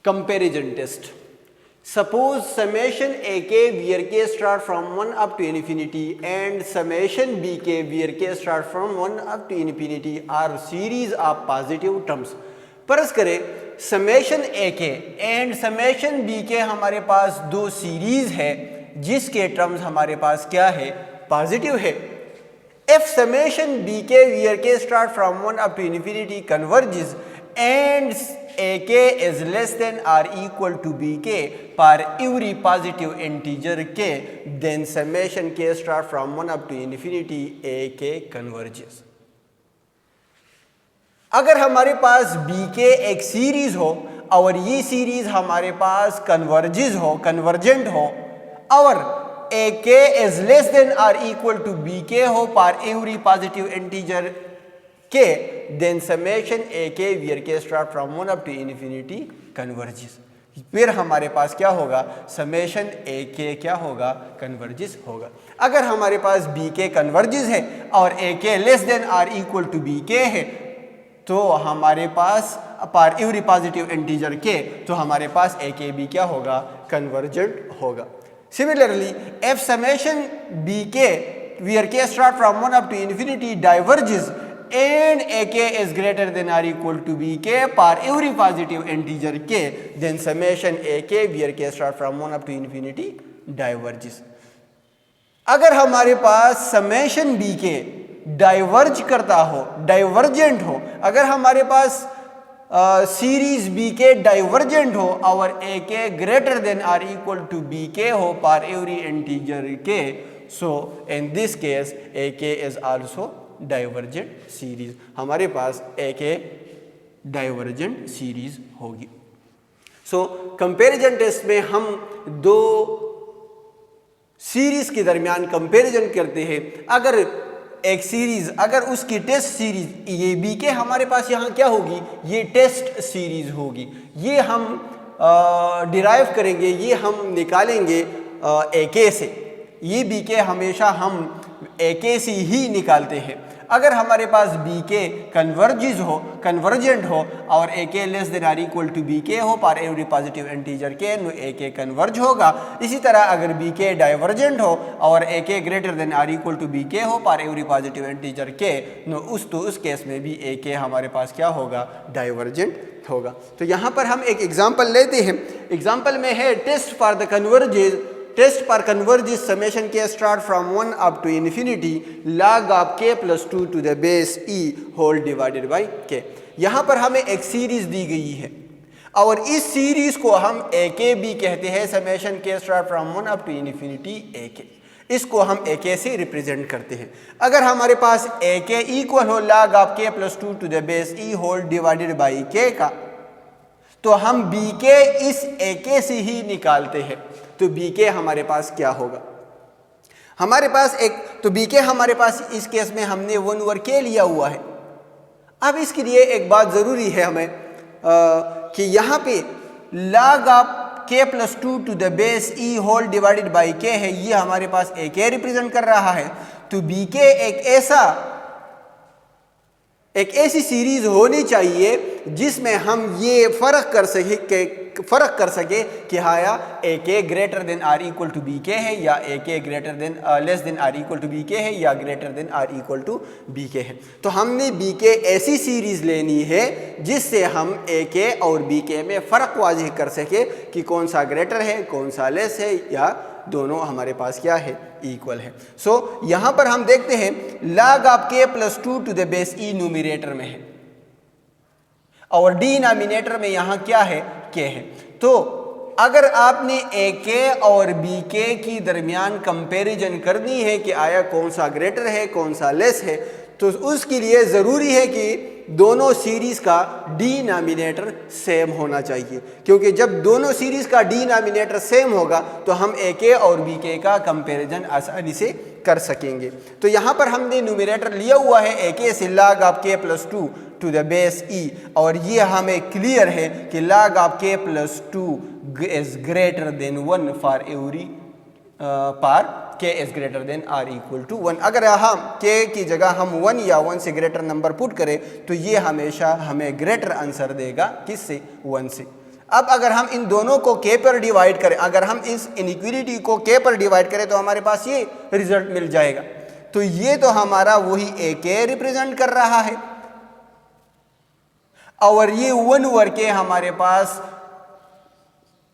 Comparison test. Suppose summation AK where k start from 1 up to infinity and summation BK where k start from 1 up to infinity are series of positive terms. फर्ज करें summation AK and summation BK हमारे पास दो series है जिसके terms हमारे पास क्या है, पॉजिटिव है. If summation BK where k start from 1 up to infinity converges and AK is less than or equal to BK for every positive integer k, then summation k start from 1 up to infinity AK converges. अगर हमारे पास BK एक series हो और ये series हमारे पास convergent हो और AK is less than or equal to BK हो for every positive integer k, then summation AK where k start from 1 up to infinity converges. फिर हमारे पास क्या होगा, समेशन AK क्या होगा, कन्वर्जिस होगा. अगर हमारे पास BK कन्वर्जिस है और AK लेस देन और इक्वल टू BK है तो हमारे पास पर एवरी पॉजिटिव इंटीजर k, तो हमारे पास AK भी क्या होगा, कन्वर्जेंट होगा. Similarly, if summation BK where k start from 1 up to infinity diverges and AK is greater than or equal to BK for every positive integer k, then summation AK where k start from 1 up to infinity diverges. अगर हमारे पास summation BK diverge करता हो, divergent हो, अगर हमारे पास series BK divergent हो और AK greater than और इक्वल टू BK हो for every integer k, so in this case AK is also divergent series. हमारे पास AK डाइवर्जेंट सीरीज होगी. सो कंपैरिजन टेस्ट में हम दो सीरीज के दरमियान कंपैरिजन करते हैं. अगर एक सीरीज, अगर उसकी टेस्ट सीरीज ये BK हमारे पास यहाँ क्या होगी, ये टेस्ट सीरीज होगी, ये हम डिराइव करेंगे, ये हम निकालेंगे AK से. ये BK हमेशा हम AK से ही निकालते हैं. अगर हमारे पास BK कन्वर्जेंट हो और AK लेस देन और इक्वल टू BK हो for every positive integer k, नो AK कन्वर्ज होगा. इसी तरह अगर BK डाइवर्जेंट हो और AK ग्रेटर देन और इक्वल टू BK हो for every positive integer k, नो उस केस में भी AK हमारे पास क्या होगा, डाइवर्जेंट होगा. तो यहाँ पर हम एक एग्जाम्पल लेते हैं. एग्जाम्पल में है test for the converges. Test पर converges summation k start from 1 up to infinity log of k plus 2 to the base e whole divided by k. यहाँ पर हमें एक सीरीज दी गई है और इस सीरीज को हम AK भी कहते हैं. Summation k start from 1 up to infinity AK, इसको हम AK से रिप्रेजेंट करते हैं. अगर हमारे पास AK इक्वल हो log of k plus 2 to the base e whole divided by k का, तो हम BK इस AK से ही निकालते हैं. तो BK हमारे पास क्या होगा, हमारे पास एक, तो BK हमारे पास इस केस में हमने 1 ओवर k लिया हुआ है. अब इसके लिए एक बात ज़रूरी है हमें कि यहाँ पे log of k plus 2 to the base e whole divided by k है, ये हमारे पास AK रिप्रेजेंट कर रहा है. तो BK एक ऐसी सीरीज होनी चाहिए जिसमें हम ये फ़र्क कर सके कि हाँ AK greater than or equal to BK है या AK greater than less than or equal to BK है या greater than or equal to BK है. तो हमने BK ऐसी सीरीज लेनी है जिससे हम AK और BK में फ़र्क वाज़ेह कर सके कि कौन सा ग्रेटर है, कौन सा लेस है, या दोनों हमारे पास क्या है, इक्वल है. सो यहाँ पर हम देखते हैं log of k plus 2 to the base e numerator में है और डिनोमिनेटर में यहाँ क्या है, k है. तो अगर आपने AK और BK की दरमियान कंपैरिजन करनी है कि आया कौन सा ग्रेटर है, कौन सा लेस है, तो उसके लिए ज़रूरी है कि दोनों सीरीज़ का डिनोमिनेटर सेम होना चाहिए. क्योंकि जब दोनों सीरीज़ का डिनोमिनेटर सेम होगा तो हम AK और BK का कंपैरिजन आसानी से कर सकेंगे. तो यहाँ पर हमने न्यूमिनेटर लिया हुआ है AK से log of k plus 2 to the base e, और ये हमें क्लियर है कि log of k plus 2 is greater than 1 for every पार k is greater than or equal to 1. अगर हम k की जगह हम 1 या 1 से ग्रेटर नंबर पुट करें तो ये हमेशा हमें ग्रेटर आंसर देगा, किससे, 1 से. अब अगर हम इन दोनों को k पर डिवाइड करें, अगर हम इस इनइक्वालिटी को k पर डिवाइड करें तो हमारे पास ये रिजल्ट मिल जाएगा। तो ये तो हमारा वही ak रिप्रेजेंट कर रहा है और ये 1/k हमारे पास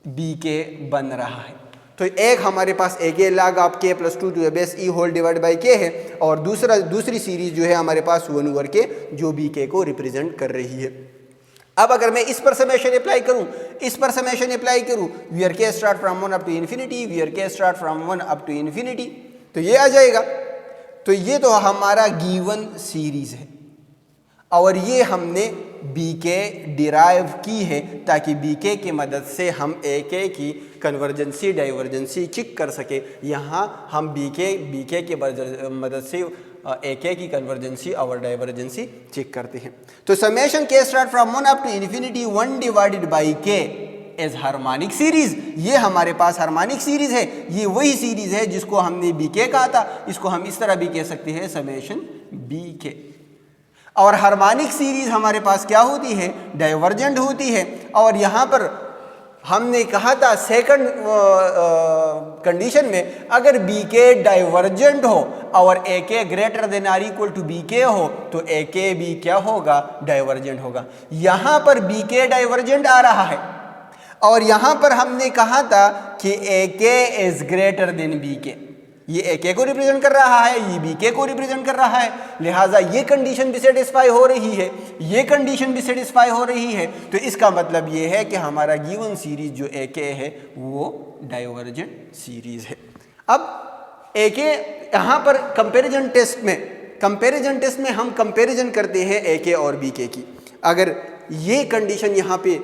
bk बन रहा है। तो एक हमारे पास ak log of k + 2 to the base e whole divide by k है और दूसरी सीरीज जो है हमारे पास 1/k जो bk को रिप्रेजेंट कर रही है। अब अगर मैं इस पर समेशन अप्लाई करूं, where k start from 1 up to infinity, where k start from 1 up to infinity, तो ये आ जाएगा। तो ये तो हमारा गिवन सीरीज है और ये हमने bk डिराइव की है ताकि bk की मदद से हम ak की कन्वर्जेंसी डाइवर्जेंसी चेक कर सके। यहाँ हम bk की मदद से ak की कन्वर्जेंसी और डाइवर्जेंसी चेक करते हैं। तो summation k start from 1 up to infinity 1 divided by k as harmonic series, ये हमारे पास हार्मोनिक सीरीज है। ये वही सीरीज है जिसको हमने bk कहा था, इसको हम इस तरह भी कह सकते हैं समेशन bk। और हार्मोनिक सीरीज हमारे पास क्या होती है, डाइवर्जेंट होती है। और यहाँ पर हमने कहा था सेकंड कंडीशन में अगर bk डाइवर्जेंट हो और ak greater than or equal to bk हो तो ak भी क्या होगा, डाइवर्जेंट होगा। यहाँ पर bk डाइवर्जेंट आ रहा है और यहाँ पर हमने कहा था कि ak is greater then bk, ये ak को रिप्रेजेंट कर रहा है, ये bk को रिप्रेजेंट कर रहा है, लिहाजा ये कंडीशन भी सेटिस्फाई हो रही है, ये कंडीशन भी सेटिस्फाई हो रही है। तो इसका मतलब ये है कि हमारा गिवन सीरीज जो ak है वो डाइवर्जेंट सीरीज है। अब ak यहाँ पर कंपैरिजन टेस्ट में हम कंपैरिजन करते हैं ak और bk की। अगर ये कंडीशन यहाँ पे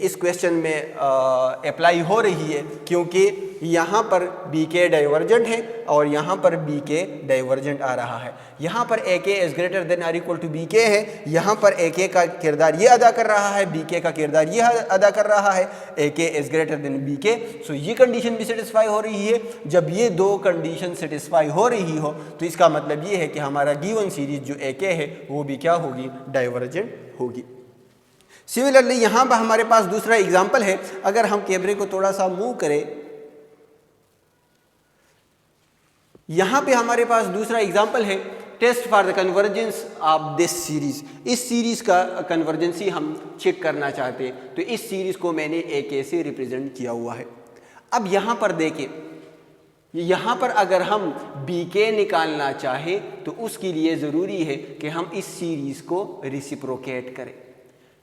इस क्वेश्चन में अप्लाई हो रही है क्योंकि यहाँ पर bk डाइवर्जेंट है और यहाँ पर bk डाइवर्जेंट आ रहा है। यहाँ पर ak is greater than or equal to bk है, यहाँ पर ak का किरदार ये अदा कर रहा है, bk का किरदार ये अदा कर रहा है, ak is greater then bk। So ये कंडीशन भी सेटिस्फाई हो रही है। जब ये दो कंडीशन सेटिस्फाई हो रही हो तो इसका मतलब ये है कि हमारा गिवन सीरीज जो ak है वो भी क्या होगी, डाइवर्जेंट होगी। सिमिलरली यहाँ पर हमारे पास दूसरा एग्जाम्पल है। अगर हम कैमरे को थोड़ा सा मूव करें, यहाँ पे हमारे पास दूसरा एग्जाम्पल है test for the convergence of this series. इस सीरीज का कन्वर्जेंसी हम चेक करना चाहते हैं तो इस सीरीज को मैंने ak से रिप्रेजेंट किया हुआ है। अब यहाँ पर देखें, यहाँ पर अगर हम bk निकालना चाहे तो उसके लिए ज़रूरी है कि हम इस सीरीज को रिसिप्रोकेट करें।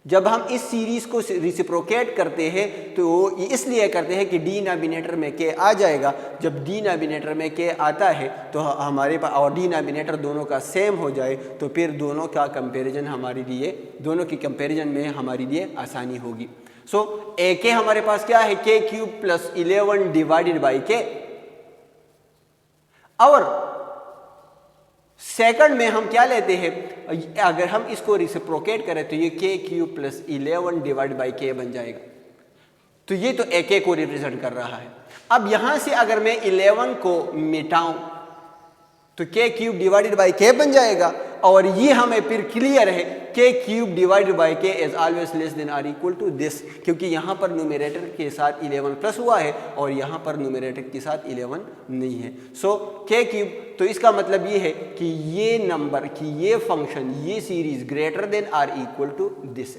जब हम इस सीरीज को रिसिप्रोकेट करते हैं तो इसलिए करते हैं कि डिनोमिनेटर में k आ जाएगा। जब डिनोमिनेटर में k आता है तो हमारे पास और डिनोमिनेटर दोनों का सेम हो जाए तो फिर दोनों का कंपैरिजन हमारे लिए, दोनों की कंपैरिजन में हमारे लिए आसानी होगी। सो ak हमारे पास क्या है, k³ + 11 डिवाइडेड बाई k। और सेकंड में हम क्या लेते हैं, अगर हम इसको रिसिप्रोकेट करें तो ये k³ + 11 डिवाइड बाई k बन जाएगा। तो ये तो ak को रिप्रेजेंट कर रहा है। अब यहां से अगर मैं 11 को मिटाऊं तो k³ डिवाइडेड बाई k बन जाएगा और ये हमें फिर क्लियर है k³ divided by k is always less than or equal to this, क्योंकि यहाँ पर न्यूमरेटर के साथ 11 प्लस हुआ है और यहाँ पर न्यूमरेटर के साथ 11 नहीं है। सो k³, तो इसका मतलब ये है कि ये नंबर की ये फंक्शन, ये series greater than or equal to this.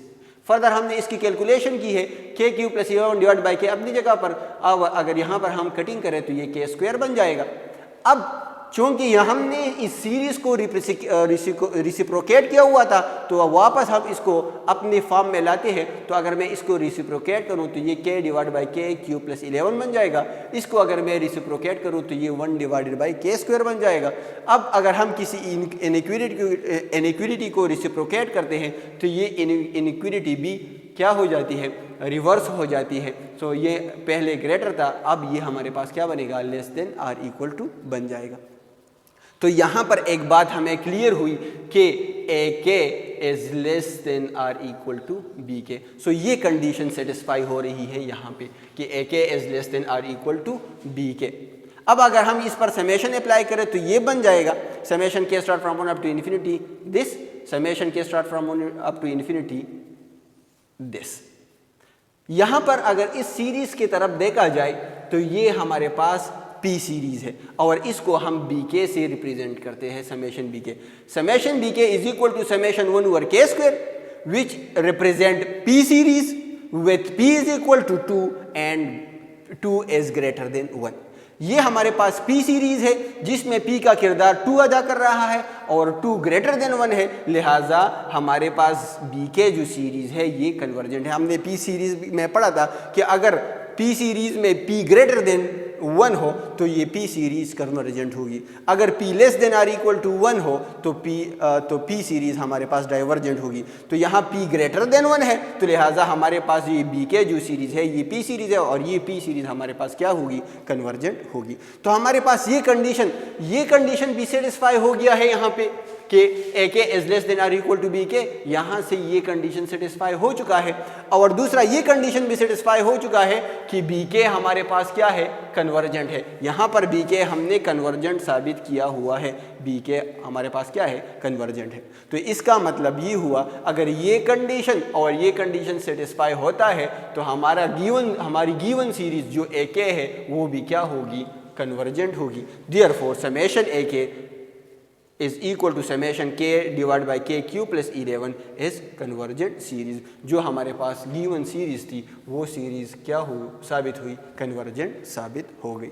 Further हमने इसकी कैलकुलेशन की है k³ + 11 डिवाइड बाई k अपनी जगह पर। अब अगर यहाँ पर हम कटिंग करें तो ये k² बन जाएगा। अब चूंकि हमने इस सीरीज को रिसिप्रोकेट किया हुआ था तो वापस हम इसको अपने फॉर्म में लाते हैं। तो अगर मैं इसको रिसिप्रोकेट करूं तो ये k डिवाइड बाई k³ + 11 बन जाएगा। इसको अगर मैं रिसिप्रोकेट करूं तो ये 1 डिवाइडेड बाई k² बन जाएगा। अब अगर हम किसी इनइक्वालिटी को रिसिप्रोकेट करते हैं तो ये इनइक्वालिटी भी क्या हो जाती है, रिवर्स हो जाती है। सो ये पहले ग्रेटर था, अब ये हमारे पास क्या बनेगा, less than or equal to बन जाएगा। तो यहाँ पर एक बात हमें क्लियर हुई कि ak is less than or equal to bk। So ये कंडीशन सेटिस्फाई हो रही है यहाँ पे कि ak is less than or equal to bk। अब अगर हम इस पर समेशन अप्लाई करें तो ये बन जाएगा summation k start from 1 up to infinity this, summation k start from 1 up to infinity this. यहां पर अगर इस सीरीज की तरफ देखा जाए तो ये हमारे पास पी सीरीज है और इसको हम बीके से रिप्रेजेंट करते हैं, summation BK. Summation BK is equal to summation 1 over k square which represent P series with P is equal to 2 and 2 is greater than 1। ये हमारे पास पी सीरीज है जिसमें पी का किरदार 2 अदा कर रहा है और 2 ग्रेटर देन 1 है, लिहाजा हमारे पास बीके जो सीरीज है ये कन्वर्जेंट है। हमने पी सीरीज में पढ़ा था कि अगर पी सीरीज में पी ग्रेटर देन 1 हो तो ये पी सीरीज कन्वर्जेंट होगी, अगर P less than or equal to 1 हो तो पी सीरीज हमारे पास डाइवर्जेंट होगी। तो यहाँ पी ग्रेटर देन 1 है तो लिहाजा हमारे पास ये बी के जो सीरीज है ये पी सीरीज है और ये पी सीरीज हमारे पास क्या होगी, कन्वर्जेंट होगी। तो हमारे पास ये कंडीशन भी सेटिस्फाई हो गया है यहाँ पे कि A K is less than or equal to B K, यहाँ से ये कंडीशन सेटिस्फाई हो चुका है। और दूसरा ये कंडीशन भी सेटिस्फाई हो चुका है कि बी के हमारे पास क्या है, कन्वर्जेंट है। यहाँ पर बी के हमने कन्वर्जेंट साबित किया हुआ है, बी के हमारे पास क्या है, कन्वर्जेंट है। तो इसका मतलब ये हुआ अगर ये कंडीशन और ये कंडीशन सेटिस्फाई होता है तो हमारी गिवन सीरीज जो ए के है वो भी क्या होगी, कन्वर्जेंट होगी। देयरफॉर समेशन ए के is equal to summation k divided by k Q plus 11 is convergent series. जो हमारे पास गिवन सीरीज थी वो सीरीज क्या साबित हुई, कन्वर्जेंट साबित हो गई।